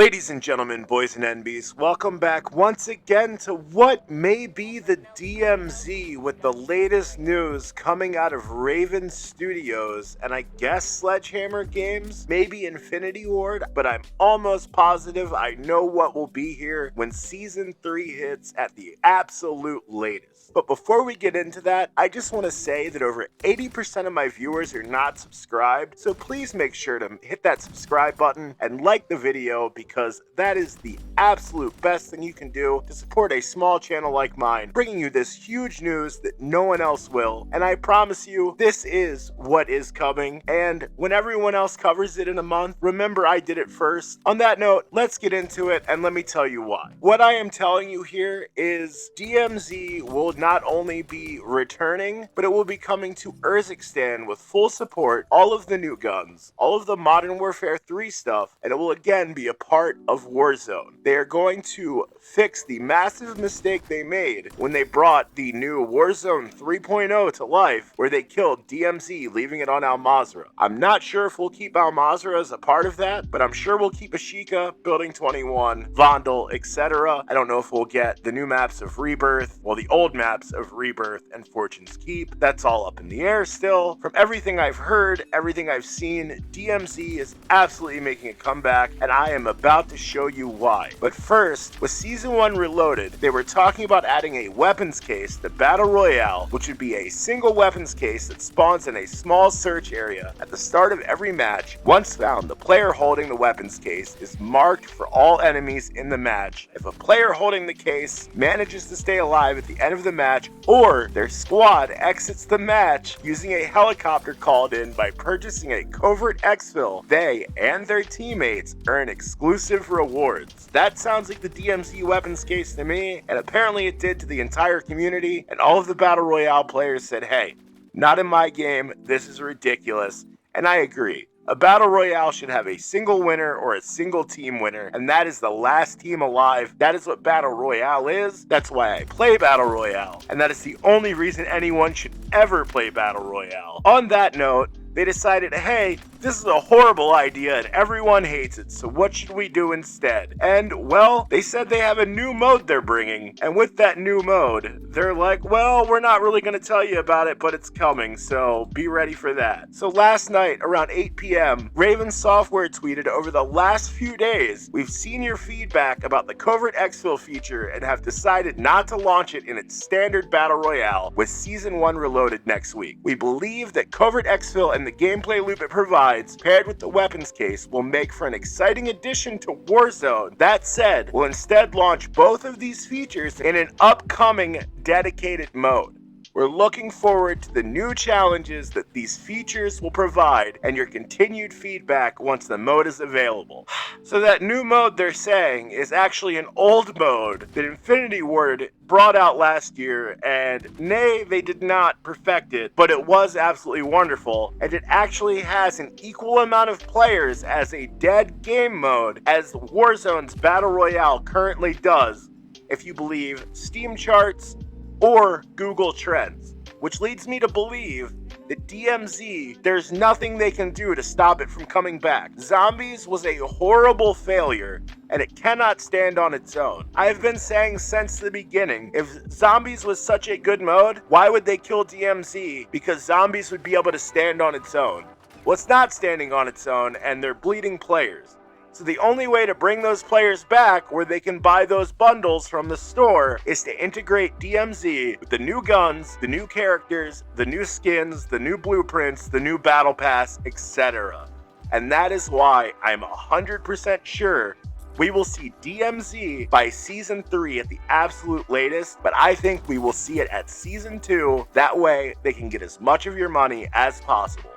Ladies and gentlemen, boys and NBs, welcome back once again to what may be the DMZ with the latest news coming out of Raven Studios and I guess Sledgehammer Games, maybe Infinity Ward, but I'm almost positive I know what will be here when Season 3 hits at the absolute latest. But before we get into that, I just want to say that over 80% of my viewers are not subscribed, so please make sure to hit that subscribe button and like the video because that is the absolute best thing you can do to support a small channel like mine, bringing you this huge news that no one else will. And I promise you, this is what is coming, and when everyone else covers it in a month, remember I did it first. On that note, let's get into it and let me tell you why. What I am telling you here is DMZ will not only be returning, but it will be coming to URZIKSTAN with full support, all of the new guns, all of the Modern Warfare 3 stuff, and it will again be a part of Warzone. They are going to fix the massive mistake they made when they brought the new Warzone 3.0 to life, where they killed DMZ, leaving it on Al Mazrah. I'm not sure if we'll keep Al Mazrah as a part of that, but I'm sure we'll keep Ashika, Building 21, Vondel, etc. I don't know if we'll get the new maps of Rebirth, well, the old maps of Rebirth and Fortune's Keep. That's all up in the air still. From everything I've heard, everything I've seen, DMZ is absolutely making a comeback, and I am about to show you why. But first, with Season 1 Reloaded, they were talking about adding a weapons case, the Battle Royale, which would be a single weapons case that spawns in a small search area at the start of every match. Once found, the player holding the weapons case is marked for all enemies in the match. If a player holding the case manages to stay alive at the end of the match, or their squad exits the match using a helicopter called in by purchasing a covert exfil, they and their teammates earn exclusive rewards. That sounds like the DMZ weapons case to me, and apparently it did to the entire community, and all of the Battle Royale players said, hey, not in my game, this is ridiculous, and I agree. A Battle Royale should have a single winner or a single team winner, and that is the last team alive. That is what Battle Royale is. That's why I play Battle Royale, and that is the only reason anyone should ever play Battle Royale. On that note, they decided, hey, this is a horrible idea and everyone hates it, so what should we do instead? And, well, they said they have a new mode they're bringing, and with that new mode, they're like, well, we're not really going to tell you about it, but it's coming, so be ready for that. So last night, around 8 p.m., Raven Software tweeted, over the last few days, we've seen your feedback about the Covert Exfil feature and have decided not to launch it in its standard Battle Royale with Season 1 Reloaded next week. We believe that Covert Exfil and the gameplay loop it provides, paired with the weapons case, will make for an exciting addition to Warzone. That said, we'll instead launch both of these features in an upcoming dedicated mode. We're looking forward to the new challenges that these features will provide and your continued feedback once the mode is available. So that new mode they're saying is actually an old mode that Infinity Ward brought out last year, and nay, they did not perfect it, but it was absolutely wonderful, and it actually has an equal amount of players as a dead game mode as Warzone's Battle Royale currently does, if you believe Steam charts or Google Trends, which leads me to believe that DMZ, there's nothing they can do to stop it from coming back. Zombies was a horrible failure, and it cannot stand on its own. I have been saying since the beginning, if Zombies was such a good mode, why would they kill DMZ? Because Zombies would be able to stand on its own. Well, it's not standing on its own, and they're bleeding players. So the only way to bring those players back where they can buy those bundles from the store is to integrate DMZ with the new guns, the new characters, the new skins, the new blueprints, the new battle pass, etc. And that is why I'm 100% sure we will see DMZ by Season 3 at the absolute latest, but I think we will see it at Season 2. That way they can get as much of your money as possible.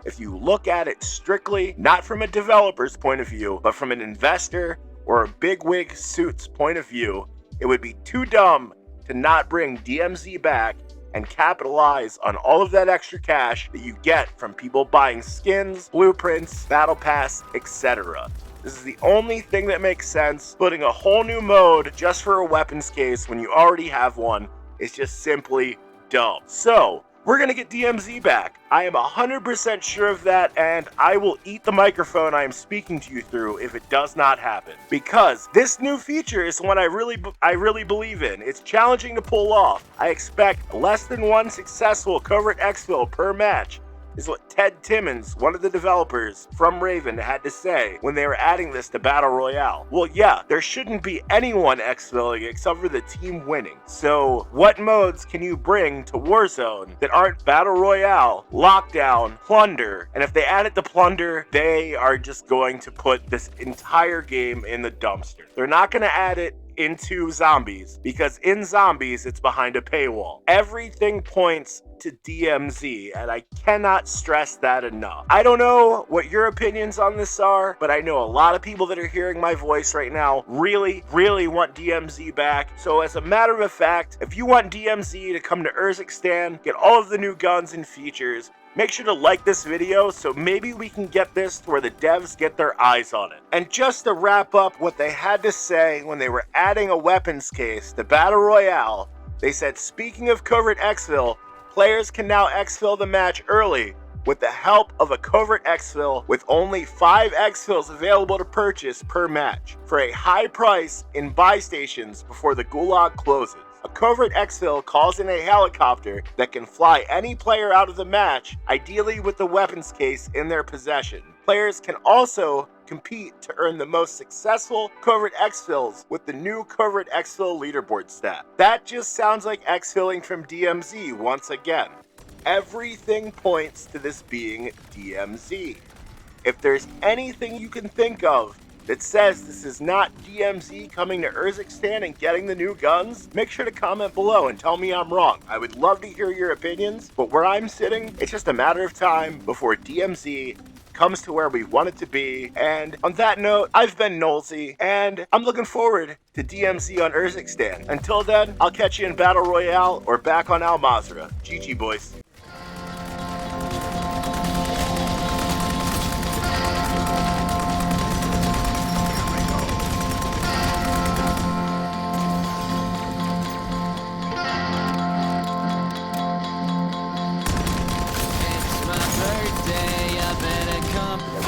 If you look at it strictly, not from a developer's point of view, but from an investor or a bigwig suit's point of view, it would be too dumb to not bring DMZ back and capitalize on all of that extra cash that you get from people buying skins, blueprints, battle pass, etc. This is the only thing that makes sense. Putting a whole new mode just for a weapons case when you already have one is just simply dumb. So, we're gonna get DMZ back. I am 100% sure of that, and I will eat the microphone I am speaking to you through if it does not happen. Because this new feature is one I really believe in. It's challenging to pull off. I expect less than one successful covert exfil per match, is what Ted Timmons, one of the developers from Raven, had to say when they were adding this to Battle Royale. Well, yeah, there shouldn't be anyone exfilling except for the team winning. So, what modes can you bring to Warzone that aren't Battle Royale, Lockdown, Plunder? And if they add it to Plunder, they are just going to put this entire game in the dumpster. They're not going to add it into Zombies, because in Zombies it's behind a paywall. Everything points to DMZ, and I cannot stress that enough. I don't know what your opinions on this are, but I know a lot of people that are hearing my voice right now really want DMZ back. So as a matter of fact, if you want DMZ to come to URZIKSTAN, get all of the new guns and features, make sure to like this video so maybe we can get this to where the devs get their eyes on it. And just to wrap up what they had to say when they were adding a weapons case to Battle Royale, they said, speaking of covert exfil, players can now exfil the match early with the help of a covert exfil with only 5 exfils available to purchase per match for a high price in buy stations before the gulag closes. A covert exfil calls in a helicopter that can fly any player out of the match, ideally with the weapons case in their possession. Players can also compete to earn the most successful covert exfils with the new covert exfil leaderboard stat. That just sounds like exfilling from DMZ once again. Everything points to this being DMZ. If there's anything you can think of that says this is not DMZ coming to URZIKSTAN and getting the new guns, make sure to comment below and tell me I'm wrong. I would love to hear your opinions, but where I'm sitting, it's just a matter of time before DMZ comes to where we want it to be. And on that note, I've been Nolsey, and I'm looking forward to DMZ on URZIKSTAN. Until then, I'll catch you in Battle Royale or back on Al Mazrah. GG, boys. It's my birthday, I better come